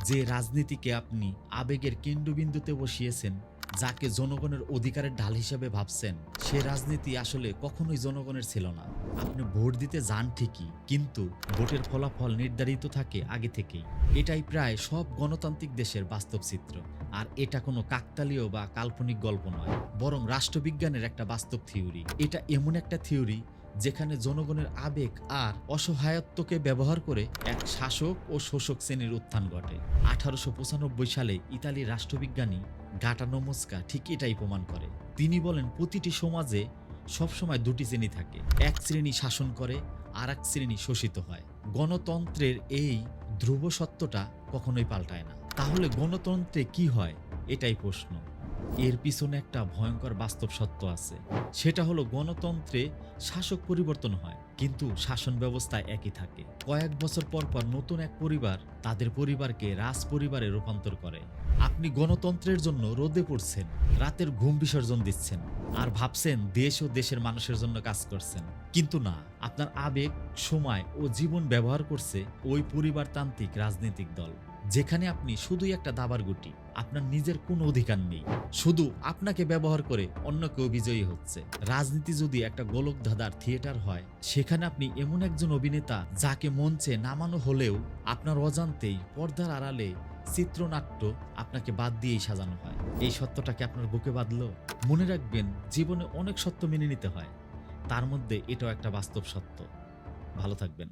যে রাজনীতিকে আপনি আবেগের কেন্দ্রবিন্দুতে বসিয়েছেন, যাকে জনগণের অধিকারের ঢাল হিসেবে ভাবছেন, সে রাজনীতি আসলে কখনোই জনগণের ছিল না। আপনি ভোট দিতে যান ঠিকই, কিন্তু ভোটের ফলাফল নির্ধারিত থাকে আগে থেকেই। এটাই প্রায় সব গণতান্ত্রিক দেশের বাস্তব চিত্র। আর এটা কোনো কাকতালীয় বা কাল্পনিক গল্প নয়, বরং রাষ্ট্রবিজ্ঞানের একটা বাস্তব থিওরি। এটা এমন একটা থিওরি যেখানে জনগণের আবেগ আর অসহায়ত্বকে ব্যবহার করে এক শাসক ও শোষক শ্রেণীর উত্থান ঘটে। 1895 সালে ইতালির রাষ্ট্রবিজ্ঞানী গাটানো মোস্কা ঠিক এটাই প্রমাণ করে। তিনি বলেন, প্রতিটি সমাজে সবসময় দুটি শ্রেণী থাকে, এক শ্রেণী শাসন করে আর এক শ্রেণী শোষিত হয়। গণতন্ত্রের এই ধ্রুব সত্যটা কখনোই পাল্টায় না। তাহলে গণতন্ত্রে কি হয়, এটাই প্রশ্ন। এর পিছনে একটা ভয়ঙ্কর বাস্তব সত্য আছে। সেটা হলো, গণতন্ত্রে শাসক পরিবর্তন হয়, কিন্তু শাসন ব্যবস্থা একই থাকে। কয়েক বছর পর পর নতুন এক পরিবার তাদের পরিবারকে রাজ পরিবারে রূপান্তর করে। আপনি গণতন্ত্রের জন্য রোদে পড়ছেন, রাতের ঘুম বিসর্জন দিচ্ছেন, আর ভাবছেন দেশ ও দেশের মানুষের জন্য কাজ করছেন। কিন্তু না, আপনার আবেগ, সময় ও জীবন ব্যবহার করছে ওই পরিবারতান্ত্রিক রাজনৈতিক দল, যেখানে আপনি শুধুই একটা দাবার গুটি। আপনার নিজের কোনো অধিকার নেই, শুধু আপনাকে ব্যবহার করে অন্য কেউ বিজয়ী হচ্ছে। রাজনীতি যদি একটা গোলক ধাঁধার থিয়েটার হয়, সেখানে আপনি এমন একজন অভিনেতা, যাকে মঞ্চে নামানো হলেও আপনার অজান্তেই পর্দার আড়ালে চিত্রনাট্য আপনাকে বাদ দিয়েই সাজানো হয়। এই সত্যটাকে আপনার বুকে বাঁধলো? মনে রাখবেন, জীবনে অনেক সত্য মেনে নিতে হয়, তার মধ্যে এটাও একটা বাস্তব সত্য। ভালো থাকবেন।